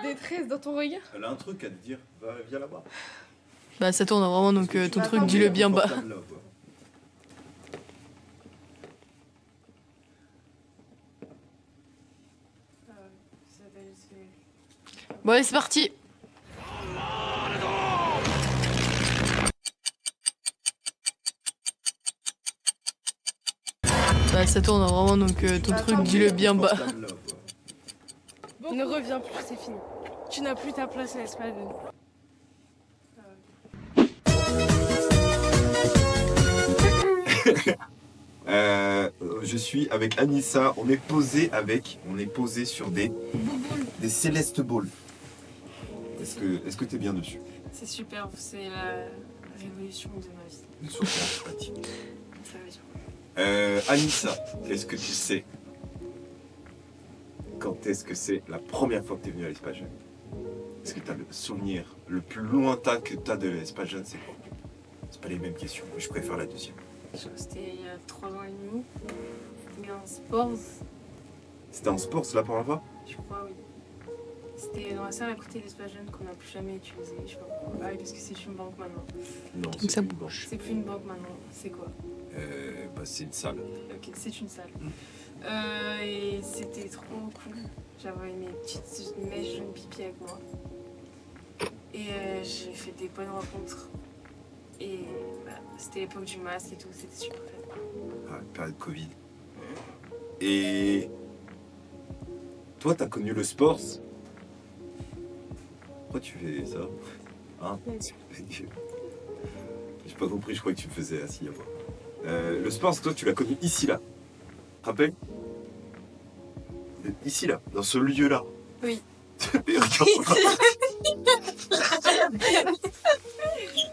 détresse dans ton regard. Elle a un truc à te dire, viens là-bas. Bah ça tourne vraiment, donc ton truc, dis-le bien bas. Là, quoi. Bon allez, c'est parti. Bah ça tourne vraiment, donc ton truc, dis-le bien bas. Là, quoi. Ne reviens plus, c'est fini. Tu n'as plus ta place à l'espace. Je suis avec Anissa, on est posé sur des Céleste Balls. Est-ce que t'es bien dessus? C'est super, c'est la révolution de ma vie. Une source sympathique. Ça va être Anissa, est-ce que tu sais quand est-ce que c'est la première fois que tu es venue à l'Espace Jeune? Est-ce que tu as le souvenir le plus lointain que tu as de l'Espace Jeune, c'est quoi? C'est pas les mêmes questions, mais je préfère la deuxième. C'était il y a 3 ans et demi. C'était un sport, C'était en sport, c'est la première fois? je crois, oui. C'était dans la salle à côté de l'Espace Jeune qu'on n'a plus jamais utilisé. Je sais pas pourquoi. Ah oui, parce que c'est une banque maintenant. Non, Donc c'est ça plus bouge. C'est plus une banque maintenant. C'est quoi? C'est une salle. Ok, c'est une salle. Et c'était trop cool. J'avais mes petites mèches jaunes pipi avec moi. Et j'ai fait des bonnes rencontres. Et bah, c'était l'époque du masque et tout, c'était super fun. Ah, période Covid. Et toi, t'as connu le sport? Pourquoi tu fais ça? Hein? J'ai pas compris, je crois que tu me faisais assis à moi. Le sport, toi, tu l'as connu ici, là. Tu te rappelles? Ici, là, dans ce lieu-là. Oui.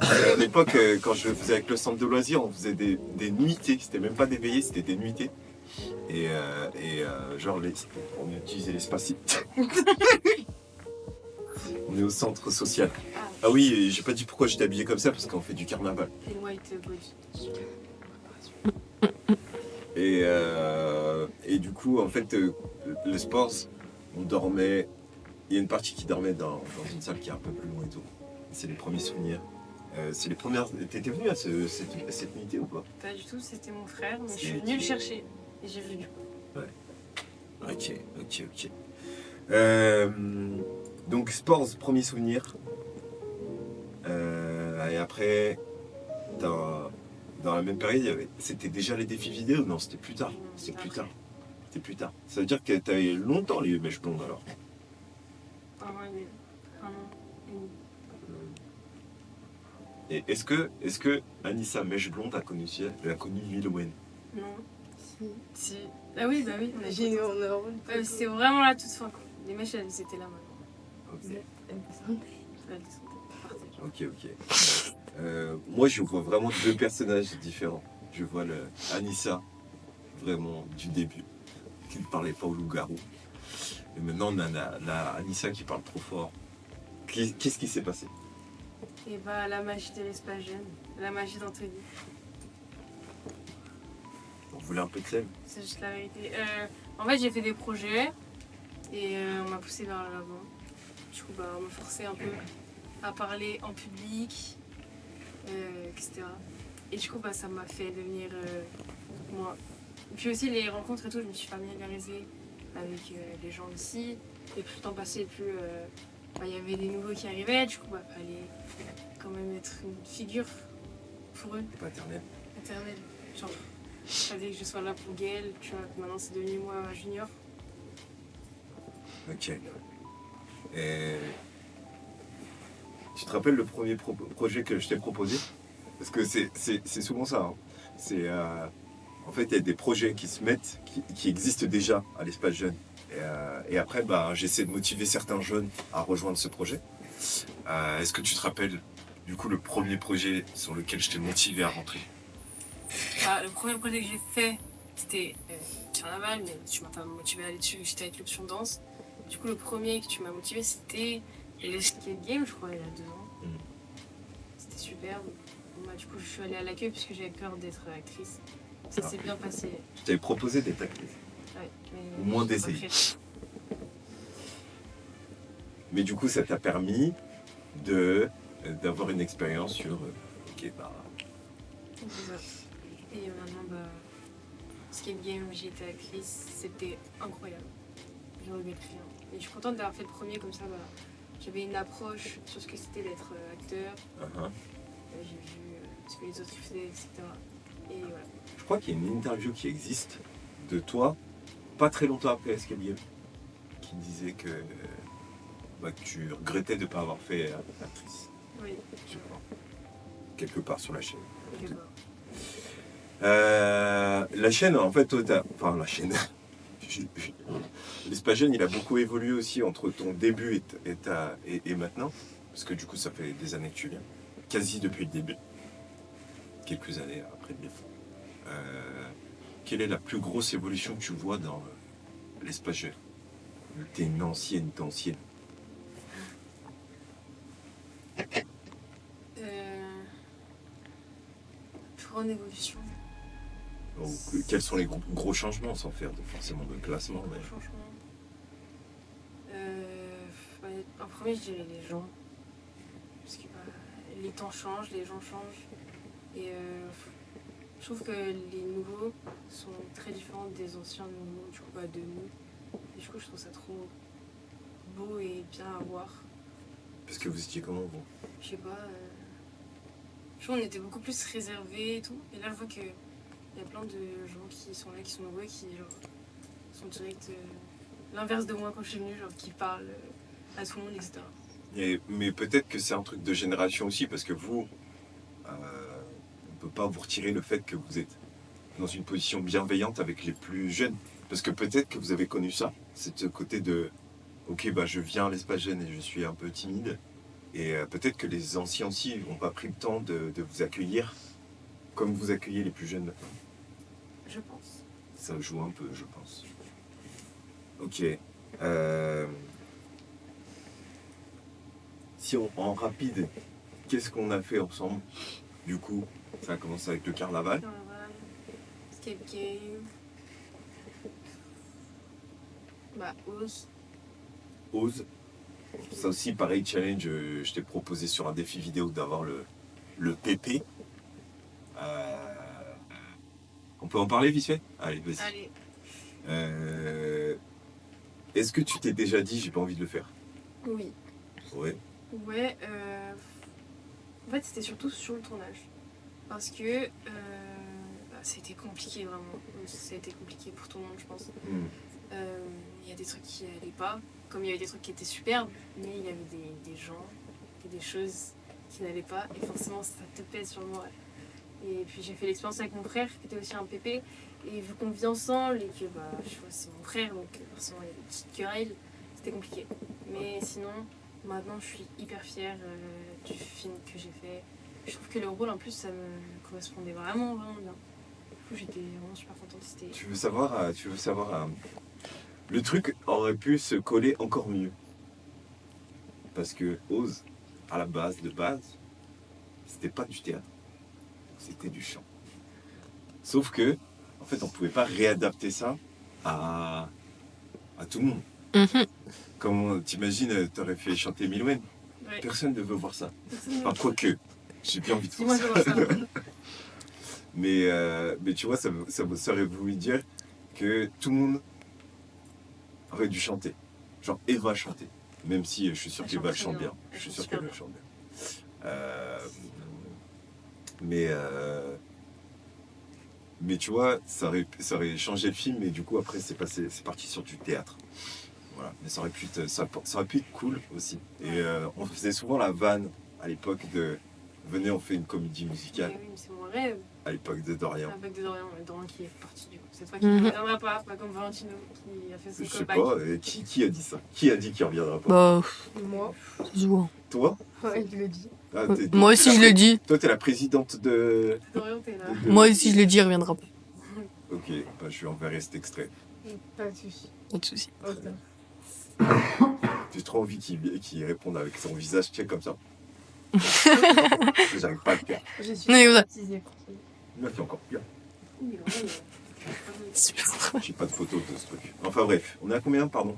À l'époque, quand je faisais avec le centre de loisirs, on faisait des nuitées. C'était même pas des veillées, c'était des nuitées. Et genre, on utilisait l'espace. On est au centre social. Ah oui, j'ai pas dit pourquoi j'étais habillé comme ça, parce qu'on fait du carnaval. Et white body. Et du coup, en fait, le sport, on dormait. Il y a une partie qui dormait dans une salle qui est un peu plus loin et tout. C'est les premiers souvenirs. C'est les premières. T'étais venu à cette nuitée ou pas? Pas du tout, c'était mon frère, mais je suis venue le chercher. Et j'ai vu du coup. Ouais. Ok. Donc, sports, premier souvenir. Et après, dans la même période, c'était déjà les défis vidéo? Non, c'était plus tard. C'était plus tard. Ça veut dire que t'avais longtemps les mèches blondes alors? Un an et demi. Et est-ce que Anissa Mèche Blonde a connu Lil Wayne? Non. Si. Ah oui, bah oui. C'était vraiment la toute fin. Quoi. Les mèches, elles étaient là maintenant. Elles descendaient. Ok. Moi, je vois vraiment deux personnages différents. Je vois Anissa, vraiment du début, qui ne parlait pas au loup-garou. Et maintenant, on a la Anissa qui parle trop fort. Qu'est-ce qui s'est passé? Et bah, la magie de l'Espace Jeune, la magie d'Anthony. On voulait un peu de sel. C'est juste la vérité. En fait, j'ai fait des projets et on m'a poussé vers l'avant. Du coup, bah, on m'a forcé un peu à parler en public, etc. Et du coup, bah, ça m'a fait devenir moi. Et puis aussi, les rencontres et tout, je me suis familiarisée avec les gens ici. Et plus le temps passait, plus il y avait des nouveaux qui arrivaient. Du coup, bah, fallait quand même être une figure pour eux. Paternelle. Maternelle. Genre, il fallait que je sois là pour Gaël. Tu vois, maintenant c'est devenu moi junior. Ok. Et tu te rappelles le premier projet que je t'ai proposé? Parce que c'est souvent ça. Hein. En fait, il y a des projets qui se mettent, qui existent déjà à l'Espace Jeune. Et après, bah, j'essaie de motiver certains jeunes à rejoindre ce projet. Est-ce que tu te rappelles, du coup, le premier projet sur lequel je t'ai motivé à rentrer? Le premier projet que j'ai fait, c'était carnaval, mais tu m'as pas motivé à aller dessus, j'étais avec l'option danse. Du coup, le premier que tu m'as motivé, c'était le skate game, je crois, il y a 2 ans. C'était superbe. Bah, du coup, je suis allée à l'accueil parce que j'avais peur d'être actrice. Ça s'est bien passé. Je t'avais proposé d'être actrice. Ouais, Au moins d'essayer. Mais du coup, ça t'a permis d'avoir une expérience sur ok, bah. C'est ça. Et maintenant, bah, Escape Game, j'y étais actrice, c'était incroyable. Je regrette rien. Et je suis contente d'avoir fait le premier comme ça, bah, j'avais une approche sur ce que c'était d'être acteur. J'ai vu ce que les autres faisaient, etc. Et voilà. Je crois qu'il y a une interview qui existe de toi, pas très longtemps après Escape Game, qui disait que tu regrettais de ne pas avoir fait actrice. Oui, Je crois. Quelque part sur la chaîne. quelque part. La chaîne, en fait, enfin la chaîne. L'espace jeune, il a beaucoup évolué aussi entre ton début et maintenant. Parce que du coup, ça fait des années que tu viens. Quasi depuis le début. Quelques années après le début. Quelle est la plus grosse évolution que tu vois dans l'espace jeune? T'es une ancienne. Plus grande évolution. Donc, quels sont les gros changements, sans faire forcément de classement mais... Changement. En premier, je dirais les gens. Parce que les temps changent, les gens changent. Et je trouve que les nouveaux sont très différents des anciens nouveaux, du coup, de nous. Et du coup, je trouve ça trop beau et bien à voir. Parce que vous étiez comment, vous? Je sais pas. Je trouve qu'on était beaucoup plus réservés et tout. Et là, je vois qu'il y a plein de gens qui sont là, qui sont nouveaux, qui genre, sont direct l'inverse de moi quand je suis venue, genre qui parlent à tout le monde, etc. Mais peut-être que c'est un truc de génération aussi, parce que vous, on ne peut pas vous retirer le fait que vous êtes dans une position bienveillante avec les plus jeunes. Parce que peut-être que vous avez connu ça, ce côté de ok, bah je viens à l'espace jeune et je suis un peu timide. Et peut-être que les anciens aussi n'ont pas pris le temps de vous accueillir comme vous accueillez les plus jeunes maintenant. Je pense. Ça joue un peu, je pense. Ok. Si en rapide, qu'est-ce qu'on a fait ensemble? Du coup, ça a commencé avec le carnaval. Carnaval, escape game. Ose. Ose. Ça aussi, pareil, challenge. Je t'ai proposé sur un défi vidéo d'avoir le PP. On peut en parler vite fait? Allez, vas-y. Allez. Est-ce que tu t'es déjà dit j'ai pas envie de le faire? Oui. Ouais. Ouais. En fait, c'était surtout sur le tournage. Parce que c'était compliqué, vraiment. C'était compliqué pour tout le monde, je pense. Il y a des trucs qui n'allaient pas, comme il y avait des trucs qui étaient superbes, mais il y avait des gens et des choses qui n'allaient pas, et forcément ça te pèse sur le moral. Et puis j'ai fait l'expérience avec mon frère, qui était aussi un pépé, et vu qu'on vit ensemble, et que je vois c'est mon frère, donc forcément il y a des petites querelles, c'était compliqué. Mais sinon, maintenant je suis hyper fière du film que j'ai fait. Je trouve que le rôle en plus ça me correspondait vraiment bien. Du coup j'étais vraiment super contente. Tu veux savoir, le truc aurait pu se coller encore mieux. Parce que Ose, à la base, c'était pas du théâtre. C'était du chant. Sauf que, en fait, on pouvait pas réadapter ça à tout le monde. Comme t'imagines, t'aurais fait chanter Milouen. Ouais. Personne ne veut voir ça. Enfin, quoique, j'ai bien envie de Dis-moi voir de ça. voir ça. Mais tu vois, ça aurait voulu dire que tout le monde aurait dû chanter. Genre Eva chanter. Même si je suis sûr qu'Eva le chante bien. Je suis sûr qu'elle le chante bien. Mais tu vois, ça aurait changé le film et du coup après c'est parti sur du théâtre. Voilà. Mais ça aurait pu être cool aussi. Et on faisait souvent la vanne à l'époque de venez on fait une comédie musicale. Oui, c'est mon rêve. À l'époque de Dorian. Avec Dorian qui est parti du coup. Cette fois qu'il ne reviendra pas comme Valentino qui a fait son comeback. Je sais pas, qui a dit ça? Qui a dit qu'il ne reviendra pas? Moi. Ça se voit. Toi? Ouais, je l'ai dit. Moi aussi je le dis. Toi t'es la présidente de... Dorian, t'es là. Moi aussi je le dis, il reviendra pas. Ok, je lui enverrai cet extrait. Pas de soucis. Pas de soucis. J'ai trop envie qu'il réponde avec son visage check comme ça. J'arrive pas à le faire. Je suis Non, mais voilà. baptisée. Là c'est encore pire. Oui, J'ai pas de photo de ce truc. Enfin bref, on est à combien, pardon?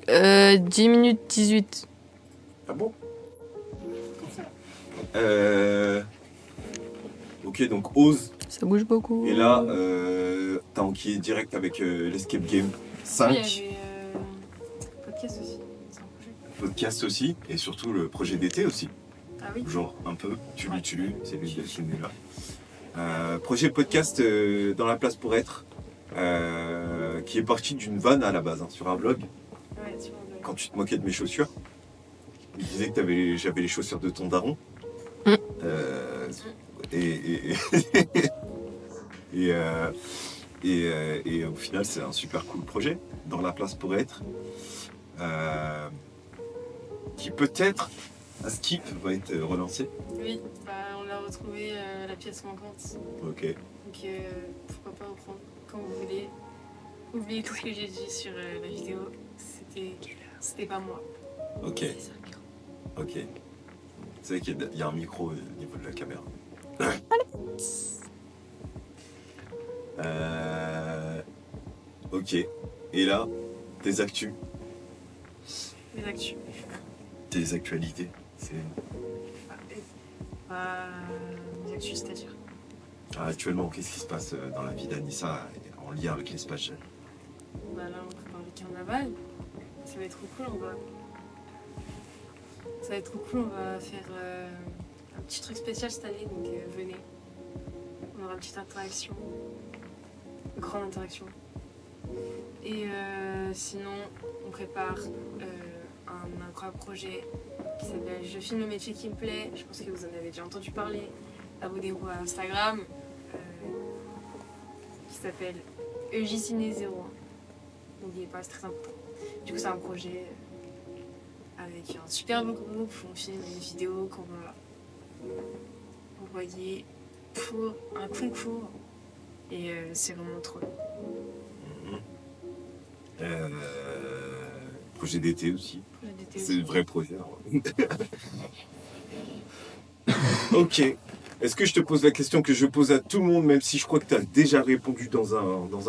10 minutes 18. Ah bon? Ok, donc Ose. Ça bouge beaucoup. Et là, t'as enquillé direct avec l'Escape Game 5. Oui, il y avait podcast aussi. C'est un projet. Podcast aussi. Et surtout le projet d'été aussi. Ah oui. Genre un peu. Tu Ouais. c'est lui de filmer là. Projet podcast dans la place pour être. Qui est parti d'une vanne à la base, hein, sur un blog. Ouais, sur le blog. Quand tu te moquais de mes chaussures. Il disait que j'avais les chaussures de ton daron. Mm. Et au final, c'est un super cool projet, dans la place pour être, qui peut-être, à Skip, va être relancé. Oui, bah, on a retrouvé la pièce manquante. Ok. Donc pourquoi pas reprendre quand vous voulez. Oubliez tout ce que j'ai dit sur la vidéo. C'était pas moi. Ok. Ok. C'est vrai qu'il y a un micro au niveau de la caméra. Ok. Et là, tes actus, Les actus. tes actualités. C'est... Les actus, c'est-à-dire. Actuellement, qu'est-ce qui se passe dans la vie d'Anissa en lien avec l'espace jeune? Bah là, on peut parler carnaval. Ça va être trop cool. Ça va être trop cool. On va faire un petit truc spécial cette année. Donc venez. On aura une petite interaction. Une grande interaction. Et sinon, on prépare un incroyable projet qui s'appelle Je filme le métier qui me plaît. Je pense que vous en avez déjà entendu parler. Abonnez-vous à Instagram. Qui s'appelle EJCiné01. N'oubliez pas, c'est très important. Du coup, c'est un projet avec un super beau groupe. On filme une vidéo qu'on va envoyer pour un concours. Et c'est vraiment trop bien. Projet d'été aussi. Projet d'été C'est aussi. le vrai projet. Ok. Est-ce que je te pose la question que je pose à tout le monde, même si je crois que tu as déjà répondu dans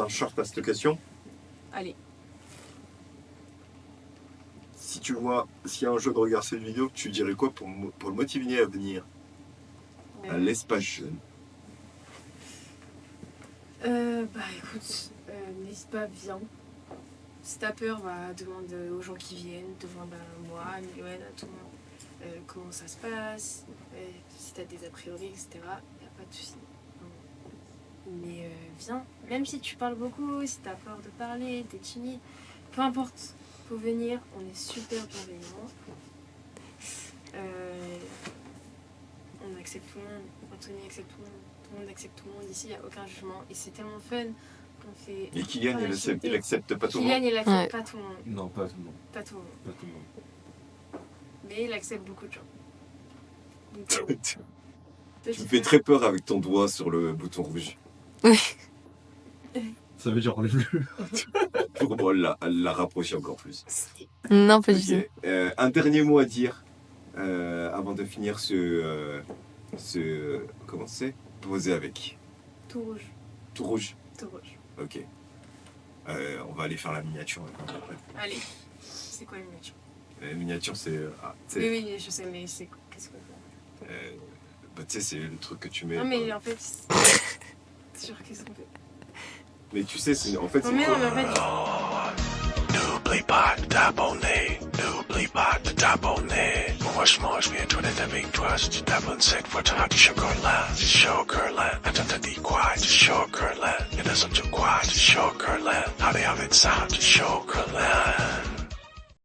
un short à cette question? Allez. Si tu vois, s'il y a un jeu de regarder cette vidéo, tu dirais quoi pour le motiver à venir à l'espace jeune? Bah écoute, n'hésite pas, viens. Si t'as peur, bah, demande aux gens qui viennent, demande à moi, à Mylène, à tout le monde comment ça se passe, si t'as des a priori, etc. Y a pas de souci. Mais viens, même si tu parles beaucoup, si t'as peur de parler, t'es timide, peu importe, faut venir, on est super bienveillants. On accepte tout le monde, Anthony accepte tout le monde accepte tout le monde ici, il n'y a aucun jugement et c'est tellement fun qu'on fait. Et Kylian, il accepte pas tout le Kylian, monde? il accepte Ouais. pas tout le monde, Non, pas tout le monde. pas tout le monde, Pas tout le monde. mais il accepte beaucoup de gens. Donc, Tu me fais très peur avec ton doigt sur le bouton rouge. Ça veut dire enlève-le. Pour moi, la rapprocher encore plus. Non, pas du tout. Ok. Un dernier mot à dire avant de finir comment c'est? Poser avec. Tout rouge, Tout rouge. tout rouge. Ok. On va aller faire la miniature. Après. Allez, c'est quoi une miniature? La miniature, c'est. Oui, oui, je sais, mais c'est qu'est-ce qu'on fait? Bah, tu sais, c'est le truc que tu mets. Non, mais en fait, sûr, qu'est-ce qu'on fait? Mais tu sais, en fait, Non, c'est mais quoi? non, mais en fait, N'oublie pas de t'abonner, n'oublie pas de t'abonner. Moi je viens tourner avec toi, si tu t'abonnes cette fois, tu as du chocolat, du chocolat. Attends, t'as dit quoi? Du chocolat. Et là, ça, tu quoi? Du chocolat. Allez, avec ça, du chocolat.